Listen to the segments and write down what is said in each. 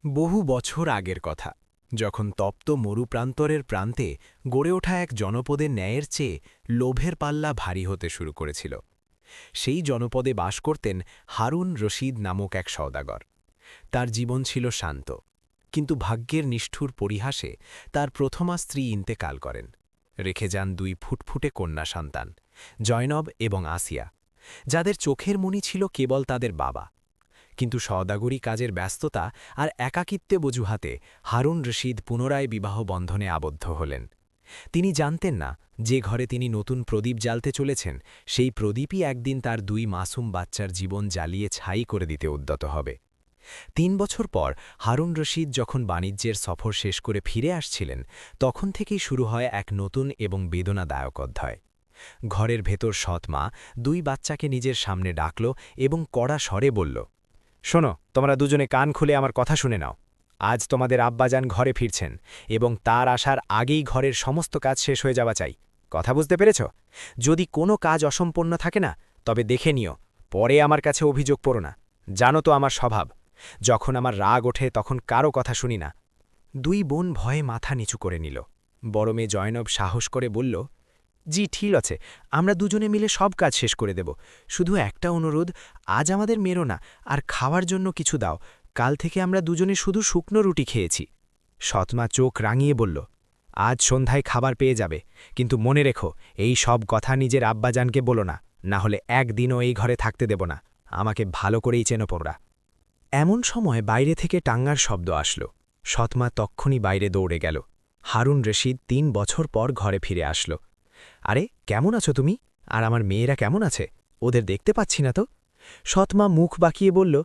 বহু বছর আগের কথা, যখন তপ্ত মরুপ্রান্তরের প্রান্তে গড়ে ওঠা এক জনপদের ন্যায়ের চেয়ে লোভের পাল্লা ভারী হতে শুরু করেছিল। সেই জনপদে বাস করতেন হারুন রশিদ নামক এক সওদাগর। তার জীবন ছিল শান্ত, কিন্তু ভাগ্যের নিষ্ঠুর পরিহাসে তার প্রথমা স্ত্রী ইন্তেকাল করেন। রেখে যান দুই ফুটফুটে কন্যা সন্তান, জয়নব এবং আসিয়া, যাদের চোখের মণি ছিল কেবল তাদের বাবা। কিন্তু সওদাগরি কাজের ব্যস্ততা আর একাকিত্বে বজুহাতে হারুন রশিদ পুনরায় বিবাহ বন্ধনে আবদ্ধ হলেন। তিনি জানতেন না যে ঘরে তিনি নতুন প্রদীপ জ্বালতে চলেছেন, সেই প্রদীপই একদিন তার দুই মাসুম বাচ্চার জীবন জ্বালিয়ে ছাই করে দিতে উদ্যত হবে। ৩ বছর পর হারুন রশিদ যখন বাণিজ্যের সফর শেষ করে ফিরে আসছিলেন, তখন থেকেই শুরু হয় এক নতুন এবং বেদনাদায়ক অধ্যায়। ঘরের ভেতর সৎ মা দুই বাচ্চাকে নিজের সামনে ডাকল এবং কড়া স্বরে বলল, শোনো, তোমরা দুজনে কান খুলে আমার কথা শুনে নাও। আজ তোমাদের আব্বাজান ঘরে ফিরছেন এবং তার আসার আগেই ঘরের সমস্ত কাজ শেষ হয়ে যাওয়া চাই। কথা বুঝতে পেরেছ? যদি কোনো কাজ অসম্পন্ন থাকে না, তবে দেখে নিও, পরে আমার কাছে অভিযোগ পড়ো না। জানো তো আমার স্বভাব, যখন আমার রাগ ওঠে তখন কারো কথা শুনি না। দুই বোন ভয়ে মাথা নিচু করে নিল। বড় মেয়ে জয়নব সাহস করে বলল, জি ঠিক আছে, আমরা দুজনে মিলে সব কাজ শেষ করে দেব। শুধু একটা অনুরোধ, আজ আমাদের মেরো না, আর খাওয়ার জন্য কিছু দাও। কাল থেকে আমরা দুজনে শুধু শুকনো রুটি খেয়েছি। সৎমা চোখ রাঙিয়ে বলল, আজ সন্ধ্যায় খাবার পেয়ে যাবে, কিন্তু মনে রেখো, এই সব কথা নিজের আব্বাজানকে বলো না, না হলে একদিনও এই ঘরে থাকতে দেব না। আমাকে ভালো করেই চেনো তোমরা। এমন সময় বাইরে থেকে টাঙ্গার শব্দ আসল। সৎমা তক্ষুনি বাইরে দৌড়ে গেল। হারুন রশিদ ৩ বছর পর ঘরে ফিরে আসল। আরে কেমন আছো তুমি? আর আমার মেয়েরা কেমন আছে? ওদের দেখতে পাচ্ছি না তো। সৎমা মুখ বাঁকিয়ে বলল,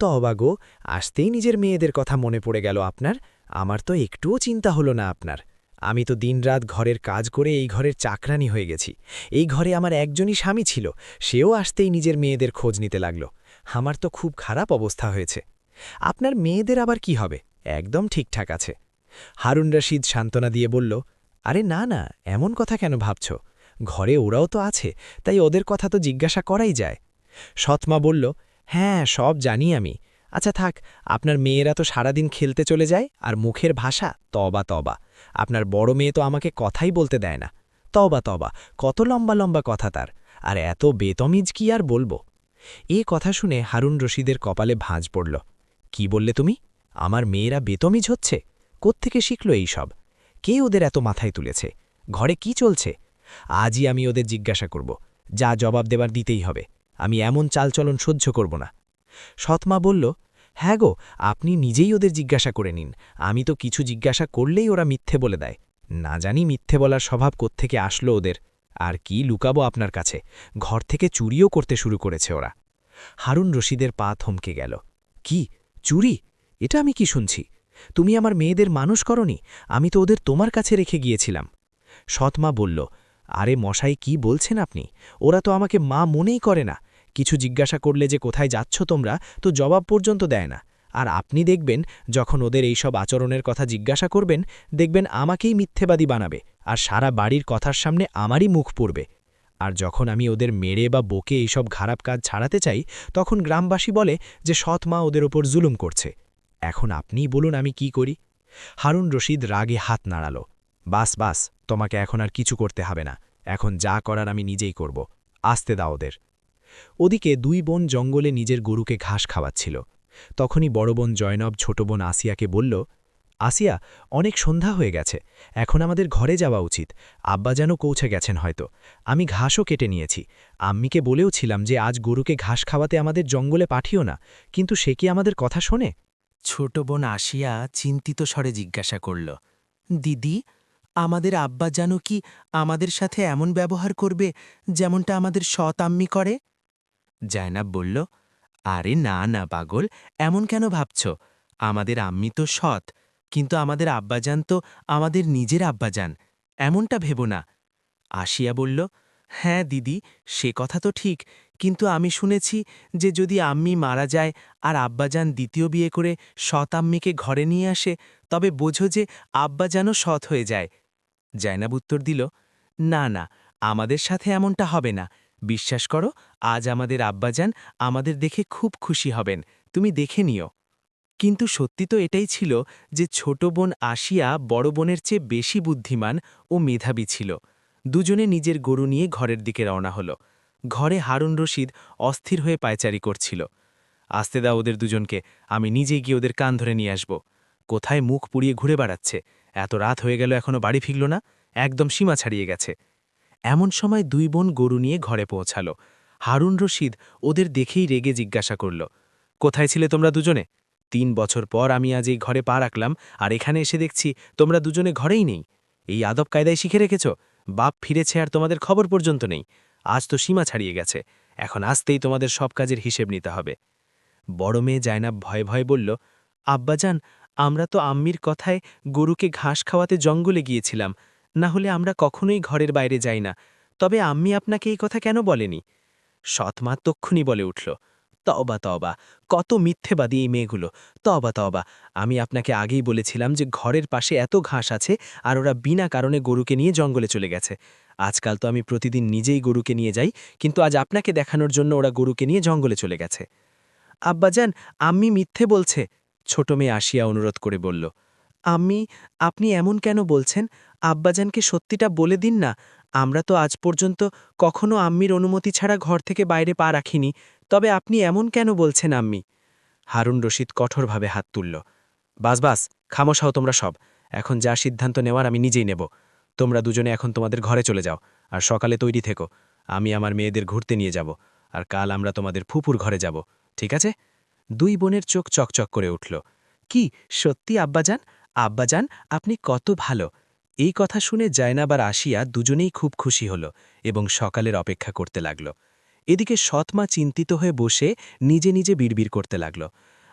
তবা গো, আসতেই নিজের মেয়েদের কথা মনে পড়ে গেল আপনার। আমার তো একটুও চিন্তা হলো না আপনার। আমি তো দিনরাত ঘরের কাজ করে এই ঘরের চাকরানি হয়ে গেছি। এই ঘরে আমার একজনই স্বামী ছিল, সেও আসতেই নিজের মেয়েদের খোঁজ নিতে লাগল। আমার তো খুব খারাপ অবস্থা হয়েছে। আপনার মেয়েদের আবার কি হবে? একদম ঠিকঠাক আছে। হারুন রশিদ সান্ত্বনা দিয়ে বলল, আরে না না, এমন কথা কেন ভাবছ? ঘরে ওরাও তো আছে, তাই ওদের কথা তো জিজ্ঞাসা করাই যায়। সৎমা বলল, হ্যাঁ সব জানি আমি। আচ্ছা থাক, আপনার মেয়েরা তো সারাদিন খেলতে চলে যায়, আর মুখের ভাষা তবা তবা। আপনার বড় মেয়ে তো আমাকে কথাই বলতে দেয় না। তবা তবা, কত লম্বা লম্বা কথা তার, আর এত বেতমিজ কি আর বলবো। এ কথা শুনে হারুন রশিদের কপালে ভাঁজ পড়ল। কি বললে তুমি? আমার মেয়েরা বেতমিজ হচ্ছে? কোত্থেকে শিখল এই সব? কে ওদের এত মাথায় তুলেছে? ঘরে কি চলছে? আজই আমি ওদের জিজ্ঞাসা করব। যা জবাব দেবার দিতেই হবে। আমি এমন চালচলন সহ্য করব না। সৎমা বলল, হ্যাঁ গো, আপনি নিজেই ওদের জিজ্ঞাসা করে নিন। আমি তো কিছু জিজ্ঞাসা করলেই ওরা মিথ্যে বলে দেয়। না জানি মিথ্যে বলার স্বভাব কোত্থেকে আসলো ওদের। আর কি লুকাবো আপনার কাছে, ঘর থেকে চুরিও করতে শুরু করেছে ওরা। হারুন রশিদের পা থমকে গেল। কি চুরি? এটা আমি কি শুনছি? তুমি আমার মেয়েদের মানুষ করনি? আমি তো ওদের তোমার কাছে রেখে গিয়েছিলাম। সৎমা বলল, আরে মশাই কি বলছেন আপনি? ওরা তো আমাকে মা মনেই করে না। কিছু জিজ্ঞাসা করলে যে কোথায় যাচ্ছ তোমরা, তো জবাব পর্যন্ত দেয় না। আর আপনি দেখবেন, যখন ওদের এইসব আচরণের কথা জিজ্ঞাসা করবেন, দেখবেন আমাকেই মিথ্যেবাদী বানাবে, আর সারা বাড়ির কথার সামনে আমারই মুখ পড়বে। আর যখন আমি ওদের মেরে বা বকে এইসব খারাপ কাজ ছাড়াতে চাই, তখন গ্রামবাসী বলে যে সৎ মা ওদের ওপর জুলুম করছে। এখন আপনিই বলুন আমি কি করি? হারুন রশিদ রাগে হাত নাড়াল। বাস বাস, তোমাকে এখন আর কিছু করতে হবে না। এখন যা করার আমি নিজেই করব। আসতে দাও ওদের। ওদিকে দুই বোন জঙ্গলে নিজের গরুকে ঘাস খাওয়াচ্ছিল। তখনই বড় বোন জয়নব ছোট বোন আসিয়াকে বলল, আসিয়া, অনেক সন্ধ্যা হয়ে গেছে, এখন আমাদের ঘরে যাওয়া উচিত। আব্বা যেন পৌঁছে গেছেন হয়তো। আমি ঘাসও কেটে নিয়েছি। আম্মিকে বলেও ছিলাম যে আজ গরুকে ঘাস খাওয়াতে আমাদের জঙ্গলে পাঠিও না, কিন্তু সে কি আমাদের কথা শোনে? ছোট বোন আসিয়া চিন্তিত স্বরে জিজ্ঞাসা করল, দিদি, আমাদের আব্বা জানো কি আমাদের সাথে এমন ব্যবহার করবে যেমনটা আমাদের সৎ আম্মি করে? জায়নাব বলল, আরে না না পাগল, এমন কেন ভাবছ? আমাদের আম্মি তো সৎ, কিন্তু আমাদের আব্বাজান তো আমাদের নিজের আব্বাজান, এমনটা ভেবো না। আসিয়া বলল, হ্যাঁ দিদি, সে কথা তো ঠিক, কিন্তু আমি শুনেছি যে যদি আম্মি মারা যায় আর আব্বাজান দ্বিতীয় বিয়ে করে সৎ আম্মিকে ঘরে নিয়ে আসে, তবে বোঝো যে আব্বাজানও সৎ হয়ে যায়। জায়নাব উত্তর দিল, না না, আমাদের সাথে এমনটা হবে না। বিশ্বাস করো, আজ আমাদের আব্বাজান আমাদের দেখে খুব খুশি হবেন, তুমি দেখে নিও। কিন্তু সত্যি তো এটাই ছিল যে ছোট বোন আসিয়া বড় বোনের চেয়ে বেশি বুদ্ধিমান ও মেধাবী ছিল। দুজনে নিজের গরু নিয়ে ঘরের দিকে রওনা হল। ঘরে হারুন রশিদ অস্থির হয়ে পায়চারি করছিল। আসতে দাও ওদের দুজনকে, আমি নিজেই গিয়ে ওদের কান ধরে নিয়ে আসব। কোথায় মুখ পুড়িয়ে ঘুরে বেড়াচ্ছে, এত রাত হয়ে গেল এখনো বাড়ি ফিরল না, একদম সীমা ছাড়িয়ে গেছে। এমন সময় দুই বোন গরু নিয়ে ঘরে পৌঁছাল। হারুন রশিদ ওদের দেখেই রেগে জিজ্ঞাসা করল, কোথায় ছিলে তোমরা দুজনে? ৩ বছর পর আমি আজ এই ঘরে পা রাখলাম, আর এখানে এসে দেখছি তোমরা দুজনে ঘরেই নেই। এই আদব কায়দায় শিখে রেখেছ? বাপ ফিরেছে আর তোমাদের খবর পর্যন্ত নেই। আজ তো সীমা ছাড়িয়ে গেছে, এখন আসতেই তোমাদের সব কাজের হিসেব নিতে হবে। বড় মেয়ে জায়নাব ভয়ে ভয়ে বলল, আব্বাজান, আমরা তো আম্মির কথায় গরুকে ঘাস খাওয়াতে জঙ্গলে গিয়েছিলাম, না হলে আমরা কখনোই ঘরের বাইরে যাই না। তবে আম্মি আপনাকে এই কথা কেন বলেনি? সৎমা তক্ষুনি বলে উঠল, তওবা তওবা, কত মিথ্যেবাদী এই মেয়েগুলো, তওবা তওবা। আমি আপনাকে আগেই বলেছিলাম যে ঘরের পাশে এত ঘাস আছে আর ওরা বিনা কারণে গরুকে নিয়ে জঙ্গলে চলে গেছে। আজকাল তো আমি প্রতিদিন নিজেই গরুকে নিয়ে যাই, কিন্তু আজ আপনাকে দেখানোর জন্য ওরা গরুকে নিয়ে জঙ্গলে চলে গেছে। আব্বাজান, আম্মি মিথ্যে বলছে, ছোট মেয়ে আসিয়া অনুরোধ করে বলল। আম্মি, আপনি এমন কেন বলছেন? আব্বাজানকে সত্যিটা বলে দিন না। আমরা তো আজ পর্যন্ত কখনো আম্মির অনুমতি ছাড়া ঘর থেকে বাইরে পা রাখিনি, তবে আপনি এমন কেন বলছেন আম্মি? হারুন রশিদ কঠোরভাবে হাত তুলল। বাস বাস, খামোশ হও তোমরা সব। এখন যা সিদ্ধান্ত নেওয়ার আমি নিজেই নেব। তোমরা দুজনে এখন তোমাদের ঘরে চলে যাও, আর সকালে তৈরি থেকো। আমি আমার মেয়েদের ঘুরতে নিয়ে যাব, আর কাল আমরা তোমাদের ফুপুর ঘরে যাব, ঠিক আছে? দুই বোনের চোখ চকচক করে উঠল। কি সত্যি আব্বাজান? আব্বাজান, আপনি কত ভালো। এই কথা শুনে জায়নাব আর আসিয়া দুজনেই খুব খুশি হল এবং সকালের অপেক্ষা করতে লাগল। এদিকে সৎমা চিন্তিত হয়ে বসে নিজে নিজে বিড়বিড় করতে লাগল,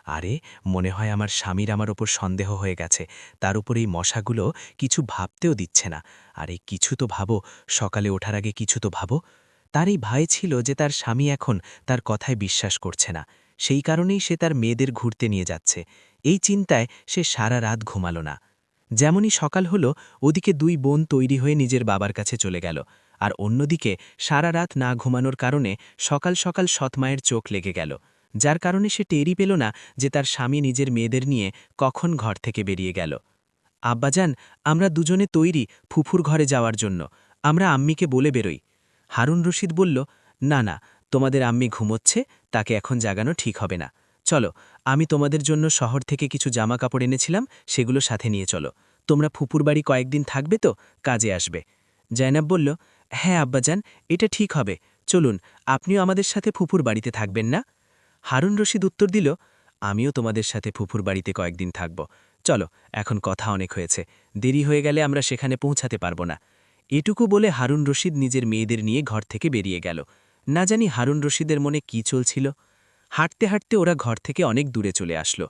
আরে, মনে হয় আমার স্বামীর আমার ওপর সন্দেহ হয়ে গেছে, তার উপর এই মশাগুলো কিছু ভাবতেও দিচ্ছে না। আরে কিছু তো ভাবো, সকালে ওঠার আগে কিছু তো ভাবো। তার এই ভয় ছিল যে তার স্বামী এখন তার কথায় বিশ্বাস করছে না, সেই কারণেই সে তার মেয়েদের ঘুরতে নিয়ে যাচ্ছে। এই চিন্তায় সে সারা রাত ঘুমাল না। যেমনই সকাল হলো, ওদিকে দুই বোন তৈরি হয়ে নিজের বাবার কাছে চলে গেল, আর অন্যদিকে সারা রাত না ঘুমানোর কারণে সকাল সকাল সৎমায়ের চোখ লেগে গেল, যার কারণে সে টেরই পেল না যে তার স্বামী নিজের মেয়েদের নিয়ে কখন ঘর থেকে বেরিয়ে গেল। আব্বাজান, আমরা দুজনে তৈরি ফুফুর ঘরে যাওয়ার জন্য, আমরা আম্মিকে বলে বেরোই। হারুন রশিদ বলল, না না, তোমাদের আম্মি ঘুমোচ্ছে, তাকে এখন জাগানো ঠিক হবে না। চলো, আমি তোমাদের জন্য শহর থেকে কিছু জামা কাপড় এনেছিলাম, সেগুলো সাথে নিয়ে চলো। তোমরা ফুপুর বাড়ি কয়েকদিন থাকবে তো, কাজে আসবে। জায়নাব বলল, হ্যাঁ আব্বাজান, এটা ঠিক হবে, চলুন, আপনিও আমাদের সাথে ফুপুর বাড়িতে থাকবেন না? হারুন রশিদ উত্তর দিল, আমিও তোমাদের সাথে ফুফুর বাড়িতে কয়েকদিন থাকব। চলো, এখন কথা অনেক হয়েছে, দেরি হয়ে গেলে আমরা সেখানে পৌঁছাতে পারব না। এটুকু বলে হারুন রশিদ নিজের মেয়েদের নিয়ে ঘর থেকে বেরিয়ে গেল। না জানি হারুন রশিদের মনে কি চলছিল। হাঁটতে হাঁটতে ওরা ঘর থেকে অনেক দূরে চলে আসলো।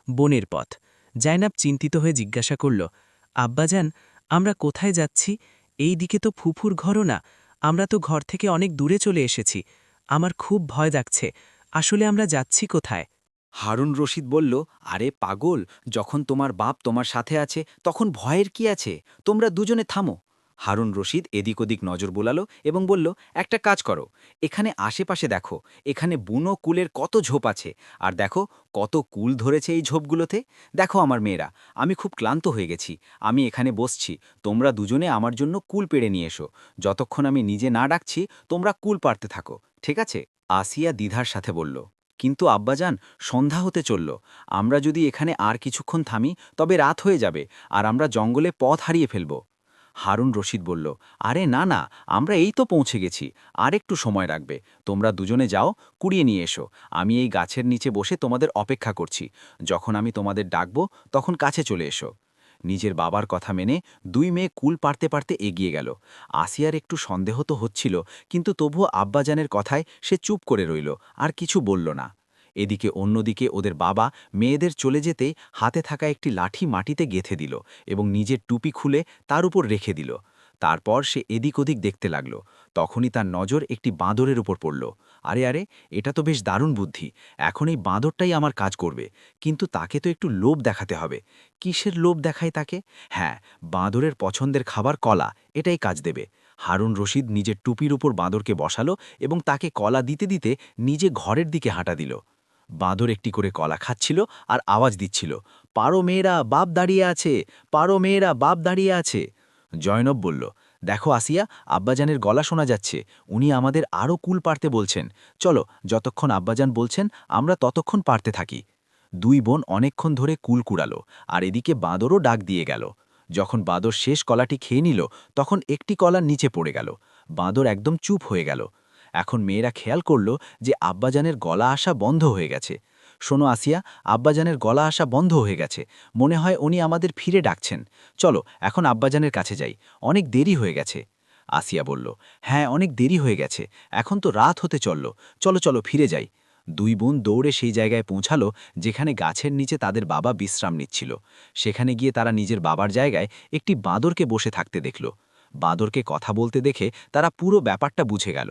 বনের পথ। জায়নাব চিন্তিত হয়ে জিজ্ঞাসা করল, আব্বাজান, আমরা কোথায় যাচ্ছি? এই দিকে তো ফুফুর ঘরও না, আমরা তো ঘর থেকে অনেক দূরে চলে এসেছি। আমার খুব ভয় লাগছে, আসলে আমরা যাচ্ছি কোথায়? হারুন রশিদ বলল, আরে পাগল, যখন তোমার বাপ তোমার সাথে আছে তখন ভয়ের কি আছে? তোমরা দুজনে থামো। হারুন রশিদ এদিক ওদিক নজর বোলালো এবং বলল, একটা কাজ করো, এখানে আশেপাশে দেখো, এখানে বুনো কুলের কত ঝোপ আছে, আর দেখো কত কুল ধরেছে এই ঝোপগুলোতে। দেখো আমার মেয়েরা, আমি খুব ক্লান্ত হয়ে গেছি, আমি এখানে বসছি, তোমরা দুজনে আমার জন্য কুল পেড়ে নিয়ে এসো। যতক্ষণ আমি নিজে না ডাকছি তোমরা কুল পাড়তে থাকো, ঠিক আছে? আসিয়া দ্বিধার সাথে বলল, কিন্তু আব্বাজান, সন্ধ্যা হতে চলল, আমরা যদি এখানে আর কিছুক্ষণ থামি তবে রাত হয়ে যাবে আর আমরা জঙ্গলে পথ হারিয়ে ফেলব। হারুন রশিদ বলল, আরে না না, আমরা এই তো পৌঁছে গেছি, আর একটু সময় রাখবে। তোমরা দুজনে যাও, কুড়িয়ে নিয়ে এসো, আমি এই গাছের নিচে বসে তোমাদের অপেক্ষা করছি। যখন আমি তোমাদের ডাকব তখন কাছে চলে এসো। নিজের বাবার কথা মেনে দুই মেয়ে কুল পারতে পারতে এগিয়ে গেল। আসিয়ার একটু সন্দেহ তো হচ্ছিল, কিন্তু তবুও আব্বাজানের কথায় সে চুপ করে রইল, আর কিছু বলল না। এদিকে অন্যদিকে ওদের বাবা মেয়েদের চলে যেতেই হাতে থাকা একটি লাঠি মাটিতে গেঁথে দিল এবং নিজের টুপি খুলে তার উপর রেখে দিল। তারপর সে এদিক ওদিক দেখতে লাগল। তখনই তার নজর একটি বাঁদরের উপর পড়ল। আরে আরে, এটা তো বেশ দারুণ বুদ্ধি, এখন এই বাঁদরটাই আমার কাজ করবে, কিন্তু তাকে তো একটু লোভ দেখাতে হবে। কিসের লোভ দেখায় তাকে? হ্যাঁ, বাঁদরের পছন্দের খাবার কলা, এটাই কাজ দেবে। হারুন রশিদ নিজের টুপির উপর বাঁদরকে বসালো এবং তাকে কলা দিতে দিতে নিজে ঘরের দিকে হাঁটা দিল। বাঁদর একটি করে কলা খাচ্ছিল আর আওয়াজ দিচ্ছিল, পারো মেয়েরা, বাপ দাঁড়িয়ে আছে, পারো মেয়েরা, বাপ দাঁড়িয়ে আছে। জয়নব বলল, দেখো আসিয়া, আব্বাজানের গলা শোনা যাচ্ছে, উনি আমাদের আরও কুল পারতে বলছেন। চলো, যতক্ষণ আব্বাজান বলছেন আমরা ততক্ষণ পারতে থাকি। দুই বোন অনেকক্ষণ ধরে কুল কুড়ালো, আর এদিকে বাঁদরও ডাক দিয়ে গেল। যখন বাঁদর শেষ কলাটি খেয়ে নিল, তখন একটি কলার নিচে পড়ে গেল। বাঁদর একদম চুপ হয়ে গেল। এখন মেয়েরা খেয়াল করল যে আব্বাজানের গলা আসা বন্ধ হয়ে গেছে। শোনো আসিয়া, আব্বাজানের গলা আসা বন্ধ হয়ে গেছে, মনে হয় উনি আমাদের ফিরে ডাকছেন। চলো এখন আব্বাজানের কাছে যাই, অনেক দেরি হয়ে গেছে। আসিয়া বলল, হ্যাঁ, অনেক দেরি হয়ে গেছে, এখন তো রাত হতে চলল, চলো চলো ফিরে যাই। দুই বোন দৌড়ে সেই জায়গায় পৌঁছালো যেখানে গাছের নিচে তাদের বাবা বিশ্রাম নিচ্ছিল। সেখানে গিয়ে তারা নিজের বাবার জায়গায় একটি বাঁদরকে বসে থাকতে দেখল। বাঁদরকে কথা বলতে দেখে তারা পুরো ব্যাপারটা বুঝে গেল।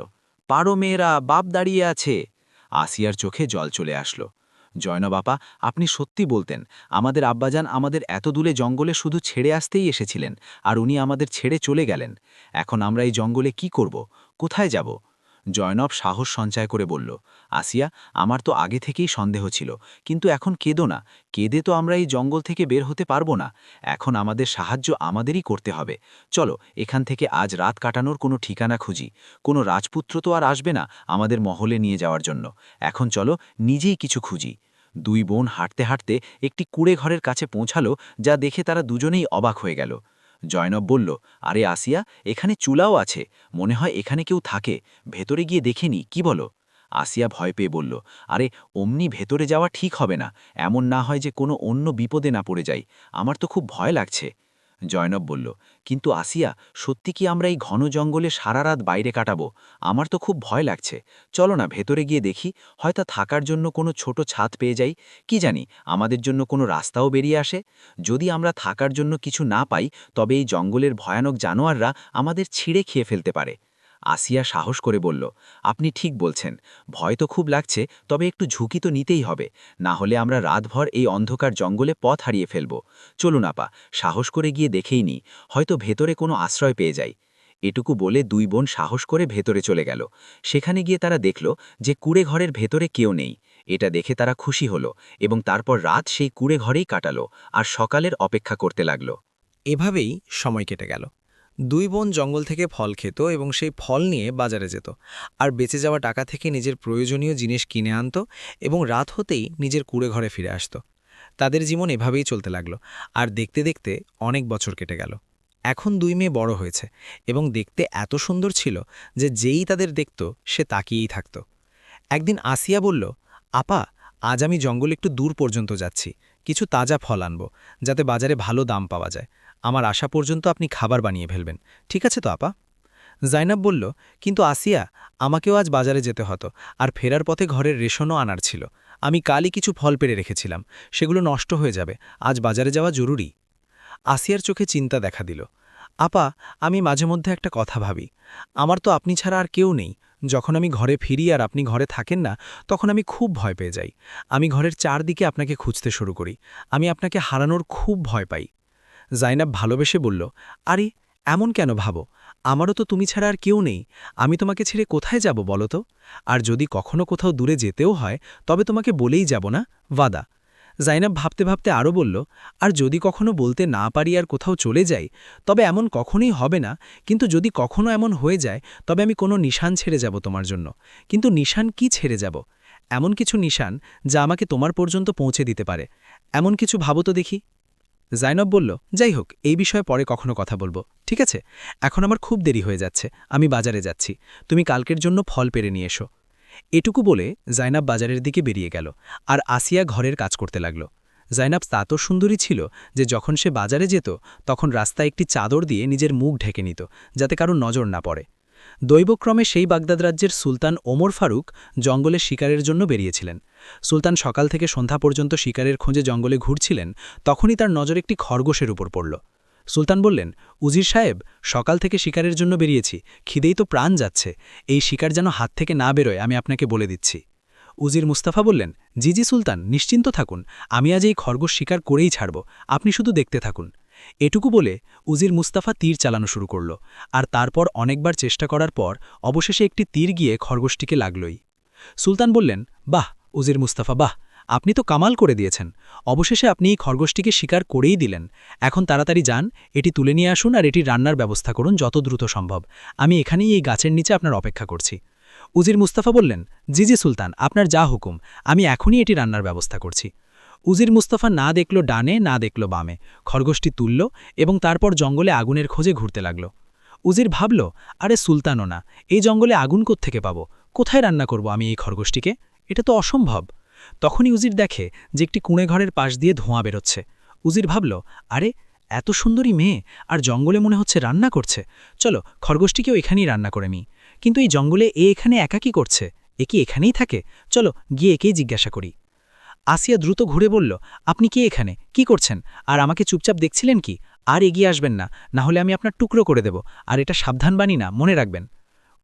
পারো মেয়েরা, বাপ দাঁড়িয়ে আছে। আসিয়ার চোখে জল চলে আসলো। জয়নব আপা, আপনি সত্যি বলতেন, আমাদের আব্বাজান আমাদের এত দূরে জঙ্গলে শুধু ছেড়ে আসতেই এসেছিলেন, আর উনি আমাদের ছেড়ে চলে গেলেন। এখন আমরা এই জঙ্গলে কি করব, কোথায় যাব? জয়নব সাহস সঞ্চয় করে বলল, আসিয়া, আমার তো আগে থেকেই সন্দেহ ছিল, কিন্তু এখন কেঁদো না, কেঁদে তো আমরা এই জঙ্গল থেকে বের হতে পারবো না। এখন আমাদের সাহায্য আমাদেরই করতে হবে। চলো এখান থেকে আজ রাত কাটানোর কোনো ঠিকানা খুঁজি। কোনো রাজপুত্র তো আর আসবে না আমাদের মহলে নিয়ে যাওয়ার জন্য। এখন চলো নিজেই কিছু খুঁজি। দুই বোন হাঁটতে হাঁটতে একটি কুঁড়ে ঘরের কাছে পৌঁছালো, যা দেখে তারা দুজনেই অবাক হয়ে গেল। জয়নব বলল, আরে আসিয়া, এখানে চুলাও আছে, মনে হয় এখানে কেউ থাকে, ভেতরে গিয়ে দেখে নি, কি বলো? আসিয়া ভয় পেয়ে বলল, আরে অমনি ভেতরে যাওয়া ঠিক হবে না, এমন না হয় যে কোনো অন্য বিপদে না পড়ে যাই, আমার তো খুব ভয় লাগছে। জয়নব বলল, কিন্তু আসিয়া, সত্যি কি আমরা এই ঘন জঙ্গলে সারা রাত বাইরে কাটাবো? আমার তো খুব ভয় লাগছে। চলো না ভেতরে গিয়ে দেখি, হয়তো থাকার জন্য কোনো ছোট ছাদ পেয়ে যাই, কি জানি আমাদের জন্য কোনো রাস্তাও বেরিয়ে আসে। যদি আমরা থাকার জন্য কিছু না পাই, তবে এই জঙ্গলের ভয়ানক জানোয়াররা আমাদের ছিঁড়ে খেয়ে ফেলতে পারে। আসিয়া সাহস করে বলল, আপনি ঠিক বলছেন, ভয় তো খুব লাগছে, তবে একটু ঝুঁকি তো নিতেই হবে, না হলে আমরা রাতভর এই অন্ধকার জঙ্গলে পথ হারিয়ে ফেলব। চলুন আপা, সাহস করে গিয়ে দেখেই নি, হয়তো ভেতরে কোনো আশ্রয় পেয়ে যাই। এটুকু বলে দুই বোন সাহস করে ভেতরে চলে গেল। সেখানে গিয়ে তারা দেখল যে কুঁড়ে ঘরের ভেতরে কেউ নেই। এটা দেখে তারা খুশি হলো এবং তারপর রাত সেই কুঁড়ে ঘরেই কাটালো আর সকালের অপেক্ষা করতে লাগলো। এভাবেই সময় কেটে গেল। দুই বোন জঙ্গল থেকে ফল খেত এবং সেই ফল নিয়ে বাজারে যেত, আর বেঁচে যাওয়া টাকা থেকে নিজের প্রয়োজনীয় জিনিস কিনে আনত এবং রাত হতেই নিজের কুঁড়ে ঘরে ফিরে আসত। তাদের জীবন এভাবেই চলতে লাগলো, আর দেখতে দেখতে অনেক বছর কেটে গেল। এখন দুই মেয়ে বড় হয়েছে এবং দেখতে এত সুন্দর ছিল যে যেই তাদের দেখত সে তাকিয়েই থাকত। একদিন আসিয়া বলল, আপা, আজ আমি জঙ্গল একটু দূর পর্যন্ত যাচ্ছি, কিছু তাজা ফল আনব, যাতে বাজারে ভালো দাম পাওয়া যায়। আমার আসা পর্যন্ত আপনি খাবার বানিয়ে ফেলবেন, ঠিক আছে তো আপা? জাইনাব বলল, কিন্তু আসিয়া, আমাকেও আজ বাজারে যেতে হতো, আর ফেরার পথে ঘরের রেশনও আনার ছিল। আমি কালই কিছু ফল পেড়ে রেখেছিলাম, সেগুলো নষ্ট হয়ে যাবে, আজ বাজারে যাওয়া জরুরি। আসিয়ার চোখে চিন্তা দেখা দিল। আপা, আমি মাঝে মধ্যে একটা কথা ভাবি, আমার তো আপনি ছাড়া আর কেউ নেই। যখন আমি ঘরে ফিরি আর আপনি ঘরে থাকেন না, তখন আমি খুব ভয় পেয়ে যাই। আমি ঘরের চারদিকে আপনাকে খুঁজতে শুরু করি, আমি আপনাকে হারানোর খুব ভয় পাই। জাইনাব ভালোবেসে বলল, আরে এমন কেন ভাবো, আমারও তো তুমি ছাড়া আর কেউ নেই, আমি তোমাকে ছেড়ে কোথায় যাব বলো তো? আর যদি কখনো কোথাও দূরে যেতেও হয়, তবে তোমাকে বলেই যাব না, ওয়াদা। জাইনাব ভাবতে ভাবতে আরও বলল, আর যদি কখনো বলতে না পারি আর কোথাও চলে যাই, তবে এমন কখনোই হবে না, কিন্তু যদি কখনো এমন হয়ে যায়, তবে আমি কোনো নিশান ছেড়ে যাব তোমার জন্য। কিন্তু নিশান কি ছেড়ে যাব? এমন কিছু নিশান যা আমাকে তোমার পর্যন্ত পৌঁছে দিতে পারে, এমন কিছু ভাবো তো দেখি। জাইনব বলল, যাই হোক, এই বিষয়ে পরে কখনো কথা বলবো, ঠিক আছে? এখন আমার খুব দেরি হয়ে যাচ্ছে, আমি বাজারে যাচ্ছি, তুমি কালকের জন্য ফল পেরে নিয়ে এসো। এটুকু বলে জাইনাব বাজারের দিকে বেরিয়ে গেল, আর আসিয়া ঘরের কাজ করতে লাগল। জাইনাব তা তো সুন্দরী ছিল যে যখন সে বাজারে যেত, তখন রাস্তায় একটি চাদর দিয়ে নিজের মুখ ঢেকে নিত, যাতে কারো নজর না পড়ে। দৈবক্রমে সেই বাগদাদ রাজ্যের সুলতান ওমর ফারুক জঙ্গলে শিকারের জন্য বেরিয়েছিলেন। সুলতান সকাল থেকে সন্ধ্যা পর্যন্ত শিকারের খোঁজে জঙ্গলে ঘুরছিলেন, তখনই তার নজর একটি খরগোশের উপর পড়ল। সুলতান বললেন, উজির সাহেব, সকাল থেকে শিকারের জন্য বেরিয়েছি, খিদেই তো প্রাণ যাচ্ছে, এই শিকার যেন হাত থেকে না বেরোয় আমি আপনাকে বলে দিচ্ছি। উজির মুস্তাফা বললেন, জি জি সুলতান, নিশ্চিন্ত থাকুন, আমি আজ এই খরগোশ শিকার করেই ছাড়ব, আপনি শুধু দেখতে থাকুন। এটুকু বলে উজির মুস্তাফা তীর চালানো শুরু করল, আর তারপর অনেকবার চেষ্টা করার পর অবশেষে একটি তীর গিয়ে খরগোশটিকে লাগলই। সুলতান বললেন, বাহ, উজির মুস্তাফা, বাহ, আপনি তো কামাল করে দিয়েছেন। অবশেষে আপনি এই খরগোশটিকে শিকার করেই দিলেন। এখন তাড়াতাড়ি যান, এটি তুলে নিয়ে আসুন আর এটি রান্নার ব্যবস্থা করুন যত দ্রুত সম্ভব। আমি এখানেই এই গাছের নিচে আপনার অপেক্ষা করছি। উজির মুস্তাফা বললেন, জি জি সুলতান, আপনার যা হুকুম, আমি এখনই এটি রান্নার ব্যবস্থা করছি। উজির মুস্তাফা না দেখল ডানে, না দেখল বামে, খরগোশটি তুলল এবং তারপর জঙ্গলে আগুনের খোঁজে ঘুরতে লাগল। উজির ভাবল, আরে সুলতানও না, এই জঙ্গলে আগুন কোত্থেকে পাবো? কোথায় রান্না করব আমি এই খরগোশটিকে? এটা তো অসম্ভব। তখনই উজির দেখে যে একটি কুঁড়ে ঘরের পাশ দিয়ে ধোঁয়া বেরোচ্ছে। উজির ভাবল, আরে এত সুন্দরী মেয়ে, আর জঙ্গলে মনে হচ্ছে রান্না করছে। চলো, খরগোশটিকেও এখানেই রান্না করে নিই। কিন্তু এই জঙ্গলে এখানে একা কি করছে? এ কি এখানেই থাকে? চলো গিয়ে একেই জিজ্ঞাসা করি। আসিয়া দ্রুত ঘুরে বলল, আপনি কি এখানে কি করছেন? আর আমাকে চুপচাপ দেখছিলেন কি? আর এগিয়ে আসবেন না, না হলে আমি আপনার টুকরো করে দেব। আর এটা সাবধান বাণী না, মনে রাখবেন।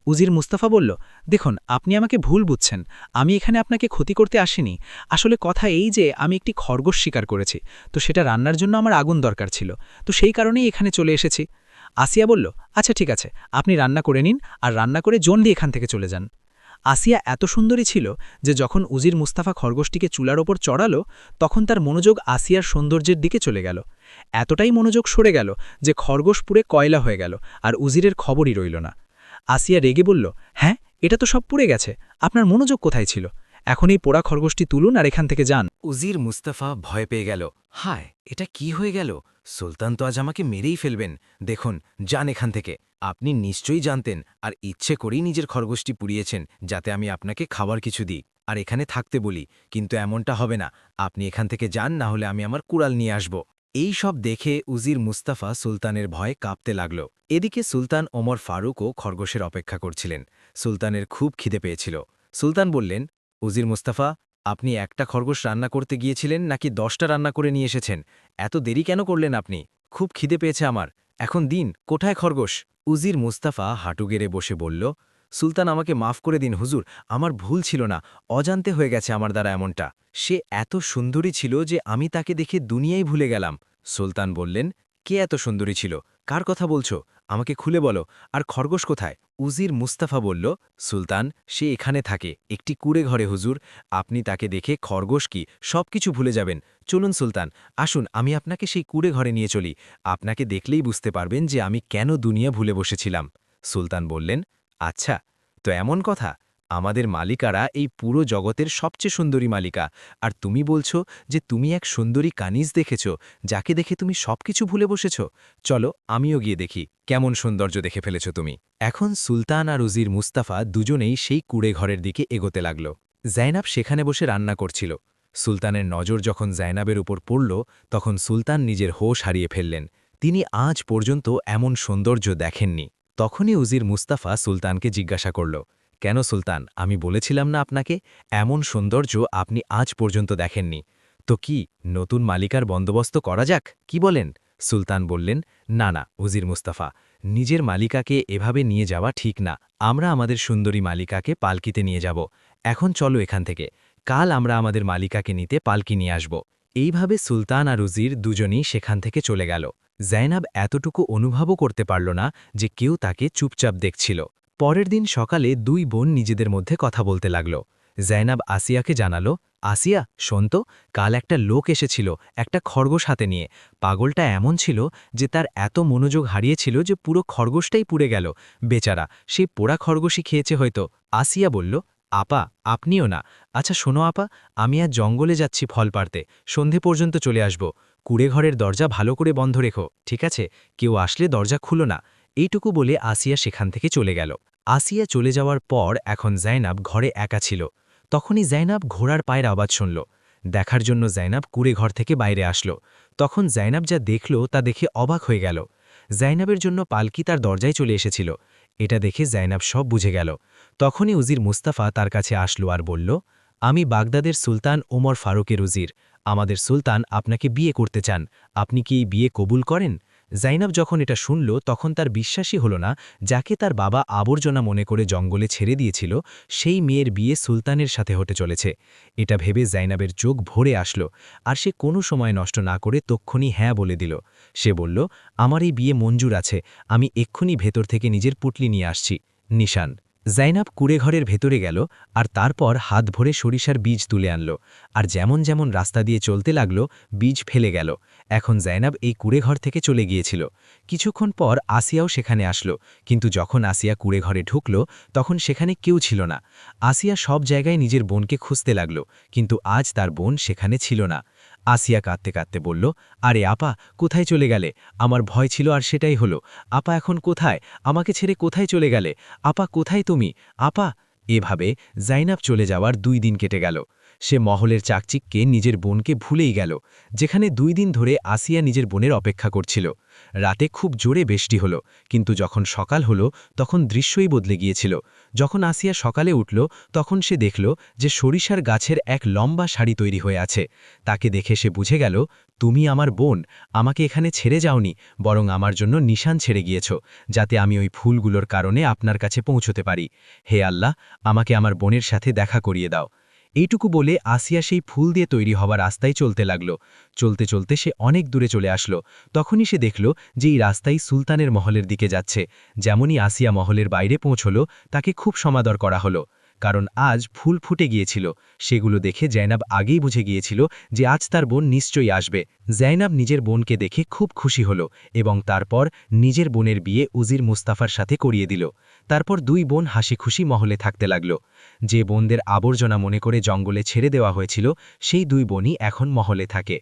উজির মুস্তাফা বলল, দেখুন, আপনি আমাকে ভুল বুঝছেন। আমি এখানে আপনাকে ক্ষতি করতে আসিনি। আসলে কথা এই যে আমি একটি খরগোশ শিকার করেছি, তো সেটা রান্নার জন্য আমার আগুন দরকার ছিল, তো সেই কারণেই এখানে চলে এসেছি। আসিয়া বলল, আচ্ছা ঠিক আছে, আপনি রান্না করে নিন, আর রান্না করে জলদি এখান থেকে চলে যান। আসিয়া এত সুন্দরী ছিল যে যখন উজির মুস্তাফা খরগোশটিকে চুলার ওপর চড়ালো, তখন তার মনোযোগ আসিয়ার সৌন্দর্যের দিকে চলে গেল। এতটাই মনোযোগ সরে গেল যে খরগোশ পুড়ে কয়লা হয়ে গেল, আর উজিরের খবরই রইল না। আসিয়া রেগে বলল, হ্যাঁ, এটা তো সব পুড়ে গেছে, আপনার মনোযোগ কোথায় ছিল? এখন এই পোড়া খরগোশটি তুলুন আর এখান থেকে যান। উজির মুস্তাফা ভয় পেয়ে গেল। হায়, এটা কি হয়ে গেল? সুলতান তো আজ আমাকে মেরেই ফেলবেন। দেখুন, যান এখান থেকে। আপনি নিশ্চয়ই জানতেন আর ইচ্ছে করেই নিজের খরগোশটি পুড়িয়েছেন যাতে আমি আপনাকে খাবার কিছু দিই আর এখানে থাকতে বলি, কিন্তু এমনটা হবে না। আপনি এখান থেকে যান, না হলে আমি আমার কুড়াল নিয়ে আসব। এই সব দেখে উজির মুস্তাফা সুলতানের ভয়ে কাঁপতে লাগল। এদিকে সুলতান ওমর ফারুকও খরগোশের অপেক্ষা করছিলেন। সুলতানের খুব খিদে পেয়েছিল। সুলতান বললেন, উজির মুস্তাফা, আপনি একটা খরগোশ রান্না করতে গিয়েছিলেন নাকি 10টা রান্না করে নিয়ে এসেছেন? এত দেরি কেন করলেন আপনি? খুব খিদে পেয়েছে আমার। এখন দিন, কোথায় খরগোশ? উজির মুস্তাফা হাঁটু গেড়ে বসে বলল, সুলতান, আমাকে মাফ করে দিন হুজুর, আমার ভুল ছিল না, অজান্তে হয়ে গেছে আমার দ্বারা এমনটা। সে এত সুন্দরী ছিল যে আমি তাকে দেখে দুনিয়াই ভুলে গেলাম। সুলতান বললেন, কে এত সুন্দরী ছিল? কার কথা বলছো? আমাকে খুলে বলো। আর খরগোশ কোথায়? উজির মুস্তাফা বলল, সুলতান, সে এখানে থাকে, একটি কুড়ে ঘরে হুজুর। আপনি তাকে দেখে খরগোশ কি সবকিছু ভুলে যাবেন। চলুন সুলতান, আসুন আমি আপনাকে সেই কুড়ে ঘরে নিয়ে চলি। আপনাকে দেখলেই বুঝতে পারবেন যে আমি কেন দুনিয়া ভুলে বসেছিলাম। সুলতান বললেন, আচ্ছা, তো এমন কথা? আমাদের মালিকারা এই পুরো জগতের সবচেয়ে সুন্দরী মালিকা, আর তুমি বলছো যে তুমি এক সুন্দরী কানিজ দেখেছ, যাকে দেখে তুমি সবকিছু ভুলে বসেছ। চলো আমিও গিয়ে দেখি কেমন সৌন্দর্য দেখে ফেলেছ তুমি। এখন সুলতান আর উজির মুস্তাফা দুজনেই সেই কুড়ে ঘরের দিকে এগোতে লাগল। জাইনাব সেখানে বসে রান্না করছিল। সুলতানের নজর যখন জাইনাবের উপর পড়ল, তখন সুলতান নিজের হোশ হারিয়ে ফেললেন। তিনি আজ পর্যন্ত এমন সৌন্দর্য দেখেননি। তখনই উজির মুস্তাফা সুলতানকে জিজ্ঞাসা করল, কেন সুলতান, আমি বলেছিলাম না আপনাকে, এমন সৌন্দর্য আপনি আজ পর্যন্ত দেখেননি। তো কি নতুন মালিকার বন্দোবস্ত করা যাক, কি বলেন? সুলতান বললেন, না না উজির মুস্তাফা, নিজের মালিকাকে এভাবে নিয়ে যাওয়া ঠিক না। আমরা আমাদের সুন্দরী মালিকাকে পালকিতে নিয়ে যাব। এখন চলো এখান থেকে, কাল আমরা আমাদের মালিকাকে নিতে পালকি নিয়ে আসব। এইভাবে সুলতান আর উজির দুজনেই সেখান থেকে চলে গেল। জাইনাব এতটুকু অনুভবও করতে পারল না যে কেউ তাকে চুপচাপ দেখছিল। পরের দিন সকালে দুই বোন নিজেদের মধ্যে কথা বলতে লাগল। জাইনাব আসিয়াকে জানালো, আসিয়া, শোন তো, কাল একটা লোক এসেছিল একটা খরগোশ হাতে নিয়ে। পাগলটা এমন ছিল যে তার এত মনোযোগ হারিয়েছিল যে পুরো খরগোশটাই পুড়ে গেল। বেচারা, সে পোড়া খরগোশই খেয়েছে হয়তো। আসিয়া বলল, আপা, আপনিও না। আচ্ছা শোনো আপা, আমি আজ জঙ্গলে যাচ্ছি ফল পাড়তে, সন্ধে পর্যন্ত চলে আসব। কুড়েঘরের দরজা ভালো করে বন্ধ রেখো, ঠিক আছে? কেউ আসলে দরজা খুলো না। এইটুকু বলে আসিয়া সেখান থেকে চলে গেল। আসিয়া চলে যাওয়ার পর এখন জাইনাব ঘরে একা ছিল। তখনই জাইনাব ঘোড়ার পায়ের আওয়াজ শুনল। দেখার জন্য জাইনাব কুড়ে ঘর থেকে বাইরে আসলো। তখন জাইনাব যা দেখল তা দেখে অবাক হয়ে গেল। জাইনাবের জন্য পালকি তার দরজায় চলে এসেছিল। এটা দেখে জাইনাব সব বুঝে গেল। তখনই উজির মুস্তাফা তার কাছে আসলো আর বলল, আমি বাগদাদের সুলতান ওমর ফারুকের উজির। আমাদের সুলতান আপনাকে বিয়ে করতে চান, আপনি কি এই বিয়ে কবুল করেন? জাইনাব যখন এটা শুনল তখন তার বিশ্বাসই হল না, যাকে তার বাবা আবর্জনা মনে করে জঙ্গলে ছেড়ে দিয়েছিল, সেই মেয়ের বিয়ে সুলতানের সাথে হতে চলেছে। এটা ভেবে জাইনাবের চোখ ভরে আসলো, আর সে কোনো সময় নষ্ট না করে তক্ষুনি হ্যাঁ বলে দিল। সে বলল, আমার এই বিয়ে মঞ্জুর আছে, আমি এক্ষুনি ভেতর থেকে নিজের পুটলি নিয়ে আসছি। নিশান। জাইনাব কুঁড়েঘরের ভেতরে গেল আর তারপর হাত ভরে সরিষার বীজ তুলে আনল আর যেমন যেমন রাস্তা দিয়ে চলতে লাগল বীজ ফেলে গেল। এখন জাইনাব এই কুঁড়েঘর থেকে চলে গিয়েছিল। কিছুক্ষণ পর আসিয়াও সেখানে আসলো, কিন্তু যখন আসিয়া কুঁড়েঘরে ঢুকল তখন সেখানে কেউ ছিল না। আসিয়া সব জায়গায় নিজের বোনকে খুঁজতে লাগল, কিন্তু আজ তার বোন সেখানে ছিল না। আসিয়া কাঁদতে কাঁদতে বলল, আরে আপা, কোথায় চলে গেলে? আমার ভয় ছিল আর সেটাই হলো। আপা এখন কোথায়? আমাকে ছেড়ে কোথায় চলে গেলে? আপা কোথায় তুমি? আপা। এভাবে জাইনাব চলে যাওয়ার 2 দিন কেটে গেল। সে মহলের চাকচিককে নিজের বোনকে ভুলেই গেল, যেখানে 2 দিন ধরে আসিয়া নিজের বোনের অপেক্ষা করছিল। রাতে খুব জোরে বৃষ্টি হলো, কিন্তু যখন সকাল হলো তখন দৃশ্যই বদলে গিয়েছিল। যখন আসিয়া সকালে উঠল তখন সে দেখল যে সরিষার গাছের এক লম্বা সারি তৈরি হয়ে আছে। তাকে দেখে সে বুঝে গেল, তুমি আমার বোন, আমাকে এখানে ছেড়ে যাওনি, বরং আমার জন্য নিশান ছেড়ে গিয়েছ, যাতে আমি ওই ফুলগুলোর কারণে আপনার কাছে পৌঁছতে পারি। হে আল্লাহ, আমাকে আমার বোনের সাথে দেখা করিয়ে দাও। এইটুকু বলে আসিয়া সেই ফুল দিয়ে তৈরি হওয়া রাস্তায় চলতে লাগল। চলতে চলতে সে অনেক দূরে চলে আসলো। তখনই সে দেখল যে এই রাস্তাই সুলতানের মহলের দিকে যাচ্ছে। যেমনই আসিয়া মহলের বাইরে পৌঁছল, তাকে খুব সমাদর করা হলো, কারণ আজ ফুল ফুটে গিয়েছিল। সেগুলো দেখে জাইনাব আগেই বুঝে গিয়েছিল যে আজ তার বোন নিশ্চয়ই আসবে। জাইনাব নিজের বোনকে দেখে খুব খুশি হল এবং তারপর নিজের বোনের বিয়ে উজির মুস্তাফার সাথে করিয়ে দিল। তারপর 2 বোন হাসি খুশি মহলে থাকতে লাগল। যে বোনদের আবর্জনা মনে করে জঙ্গলে ছেড়ে দেওয়া হয়েছিল, সেই 2 বোনই এখন মহলে থাকে।